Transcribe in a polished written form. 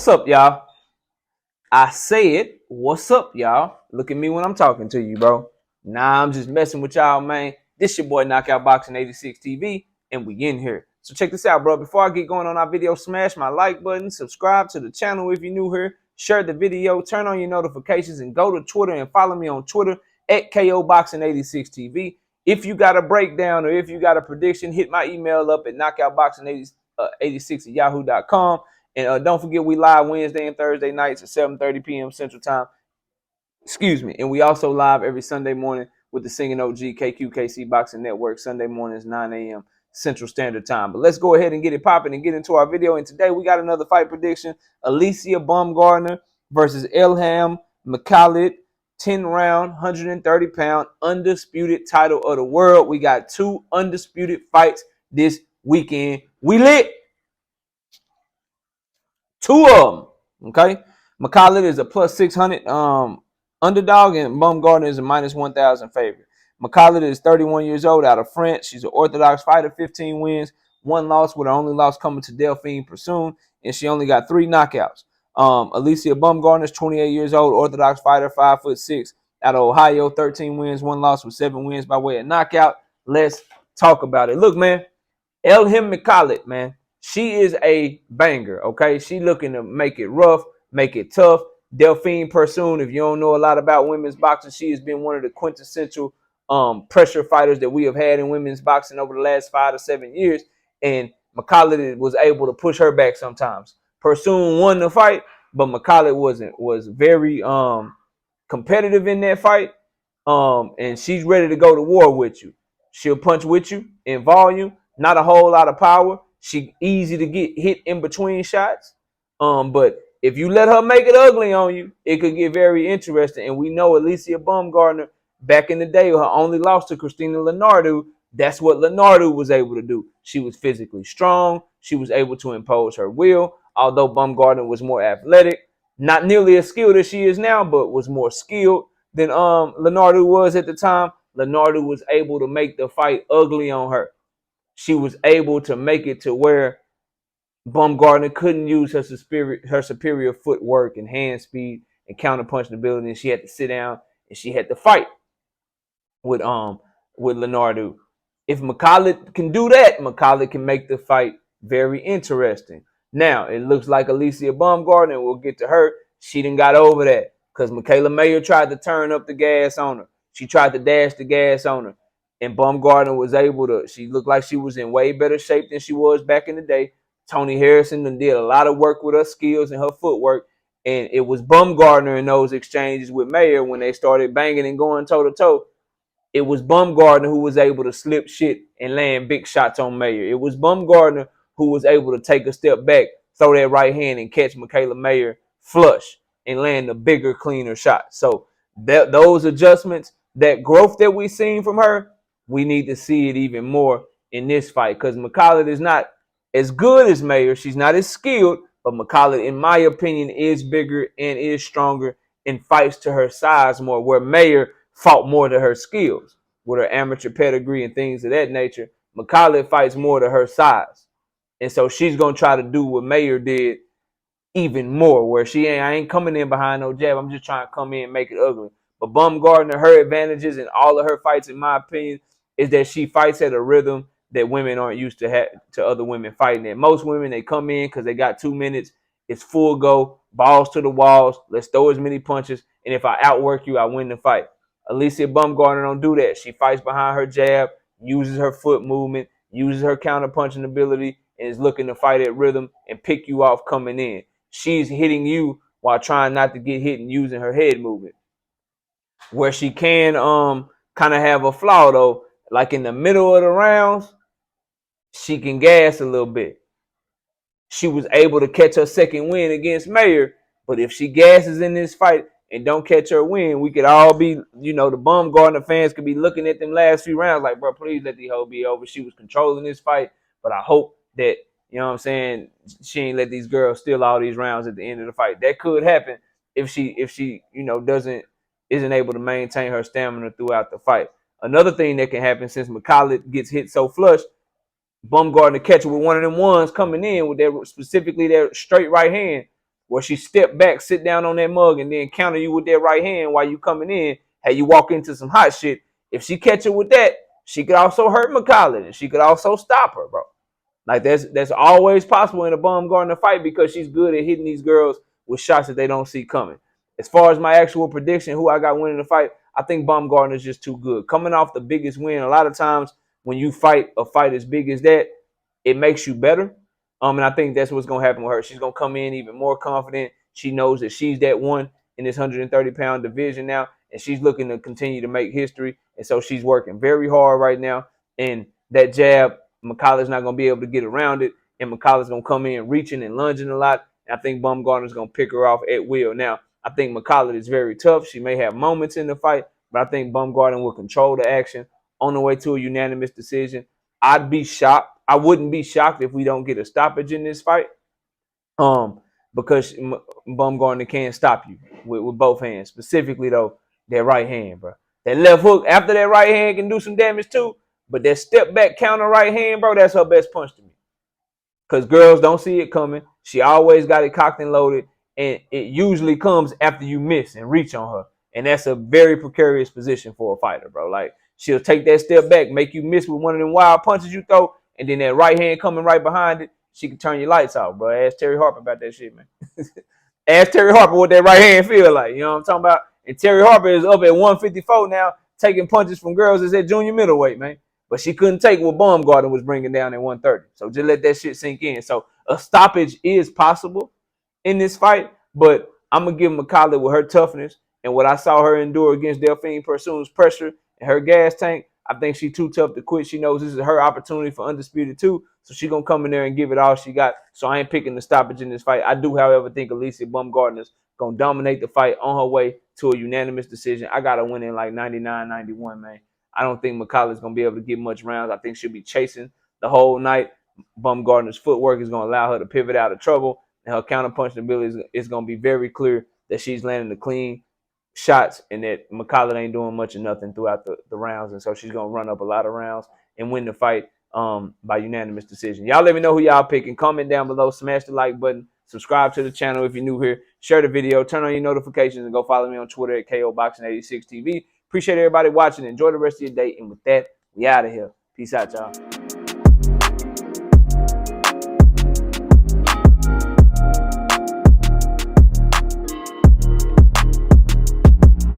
What's up, y'all? I said, what's up, y'all? Look at me when I'm talking to you, bro. Nah, I'm just messing with y'all, man. This your boy Knockout Boxing 86 TV, and we in here. So check this out, bro. Before I get going on our video, smash my like button, subscribe to the channel if you're new here, share the video, turn on your notifications, and go to Twitter and follow me on Twitter at KO Boxing 86 TV. If you got a breakdown or if you got a prediction, hit my email up at knockoutboxing86 at yahoo.com. And don't forget, we live Wednesday and Thursday nights at 7:30 p.m. Central Time. Excuse me. And we also live every Sunday morning with the Singing OG KQKC Boxing Network, Sunday mornings, 9 a.m. Central Standard Time. But let's go ahead and get it popping and get into our video. And today we got another fight prediction. Alycia Baumgardner versus Elhem Mekhaled. 10-round, 130-pound, undisputed title of the world. We got two undisputed fights this weekend. We lit. Two of them, okay? Mekhaled is a plus 600 underdog, and Baumgardner is a minus 1,000 favorite. Mekhaled is 31 years old, out of France. She's an orthodox fighter, 15 wins, 1 loss, with her only loss coming to Delphine Persoon, and she only got 3 knockouts. Alycia Baumgardner is 28 years old, orthodox fighter, 5'6", out of Ohio, 13 wins, 1 loss, with 7 wins by way of knockout. Let's talk about it. Look, man, Elhem Mekhaled, man. She is a banger, okay? She looking to make it rough, make it tough. Delphine Persoon, if you don't know a lot about women's boxing, she has been one of the quintessential pressure fighters that we have had in women's boxing over the last 5 to 7 years. And Mekhaled was able to push her back sometimes. Persoon won the fight, but Mekhaled was very competitive in that fight. And she's ready to go to war with you. She'll punch with you in volume, not a whole lot of power. She easy to get hit in between shots. But if you let her make it ugly on you, it could get very interesting. And we know Alycia Baumgardner, back in the day, her only loss to Christina Leonardo, that's what Leonardo was able to do. She was physically strong. She was able to impose her will, although Baumgardner was more athletic. Not nearly as skilled as she is now, but was more skilled than Leonardo was at the time. Leonardo was able to make the fight ugly on her. She was able to make it to where Baumgardner couldn't use her superior footwork and hand speed and counterpunching ability, and she had to sit down and she had to fight with Leonardo. If Mekhaled can do that, Mekhaled can make the fight very interesting. Now, it looks like Alycia Baumgardner, and we'll get to her, she done got over that because Michaela Mayer tried to turn up the gas on her. She tried to dash the gas on her. And Baumgardner was able to, she looked like she was in way better shape than she was back in the day. Tony Harrison did a lot of work with her skills and her footwork. And it was Baumgardner in those exchanges with Mayer when they started banging and going toe-to-toe. It was Baumgardner who was able to slip shit and land big shots on Mayer. It was Baumgardner who was able to take a step back, throw that right hand, and catch Michaela Mayer flush and land a bigger, cleaner shot. So those adjustments, that growth that we've seen from her, we need to see it even more in this fight because Mekhaled is not as good as Mayer. She's not as skilled, but Mekhaled, in my opinion, is bigger and is stronger and fights to her size more, where Mayer fought more to her skills with her amateur pedigree and things of that nature. Mekhaled fights more to her size. And so she's going to try to do what Mayer did even more, where I ain't coming in behind no jab. I'm just trying to come in and make it ugly. But Baumgardner, her advantages in all of her fights, in my opinion, is that she fights at a rhythm that women aren't used to other women fighting at. Most women, they come in because they got 2 minutes. It's full go, balls to the walls. Let's throw as many punches. And if I outwork you, I win the fight. Alycia Baumgardner don't do that. She fights behind her jab, uses her foot movement, uses her counter-punching ability, and is looking to fight at rhythm and pick you off coming in. She's hitting you while trying not to get hit and using her head movement. Where she can kind of have a flaw, though, like in the middle of the rounds, she can gas a little bit. She was able to catch her second win against Mayer, but if she gasses in this fight and don't catch her win, we could all be, the Baumgardner fans could be looking at them last few rounds like, bro, please let the hoe be over. She was controlling this fight, but I hope that, you know what I'm saying, she ain't let these girls steal all these rounds at the end of the fight. That could happen if she isn't able to maintain her stamina throughout the fight. Another thing that can happen, since Mekhaled gets hit so flush, Baumgardner catch her with one of them ones coming in with specifically their straight right hand. where she step back, sit down on that mug, and then counter you with that right hand while you coming in. Hey, you walk into some hot shit. If she catch her with that, she could also hurt Mekhaled, and she could also stop her, bro. Like that's always possible in a Baumgardner fight because she's good at hitting these girls with shots that they don't see coming. As far as my actual prediction, who I got winning the fight, I think Baumgardner is just too good. Coming off the biggest win, a lot of times when you fight a fight as big as that, it makes you better. And I think that's what's gonna happen with her. She's gonna come in even more confident. She knows that she's that one in this 130-pound division now, and she's looking to continue to make history. And so she's working very hard right now. And that jab, Mekhaled's not gonna be able to get around it, and Mekhaled's gonna come in reaching and lunging a lot. And I think Baumgardner's gonna pick her off at will. Now, I think Mekhaled is very tough. She may have moments in the fight, but I think Baumgardner will control the action on the way to a unanimous decision. I'd be shocked. I wouldn't be shocked if we don't get a stoppage in this fight. Because Baumgardner can't stop you with both hands. Specifically, though, that right hand, bro. That left hook after that right hand can do some damage too. But that step back counter right hand, bro, that's her best punch to me. Because girls don't see it coming. She always got it cocked and loaded. And it usually comes after you miss and reach on her. And that's a very precarious position for a fighter, bro. Like, she'll take that step back, make you miss with one of them wild punches you throw, and then that right hand coming right behind it, she can turn your lights off, bro. Ask Terry Harper about that shit, man. Ask Terry Harper what that right hand feel like. You know what I'm talking about? And Terry Harper is up at 154 now, taking punches from girls that's at junior middleweight, man. But she couldn't take what Baumgardner was bringing down at 130. So just let that shit sink in. So a stoppage is possible in this fight, but I'm going to give Mekhaled with her toughness and what I saw her endure against Delphine Pursune's pressure and her gas tank. I think she's too tough to quit. She knows this is her opportunity for Undisputed too, so she's going to come in there and give it all she got. So I ain't picking the stoppage in this fight. I do, however, think Alycia Baumgardner's going to dominate the fight on her way to a unanimous decision. I got her winning like 99-91, man. I don't think Mekhaled's going to be able to get much rounds. I think she'll be chasing the whole night. Baumgardner's footwork is going to allow her to pivot out of trouble, and her counterpunching ability is going to be very clear that she's landing the clean shots and that Mekhaled ain't doing much of nothing throughout the rounds. And so she's going to run up a lot of rounds and win the fight by unanimous decision. Y'all let me know who y'all picking. Comment down below. Smash the like button. Subscribe to the channel if you're new here. Share the video. Turn on your notifications and go follow me on Twitter at KOBoxing86TV. Appreciate everybody watching. Enjoy the rest of your day. And with that, we out of here. Peace out, y'all.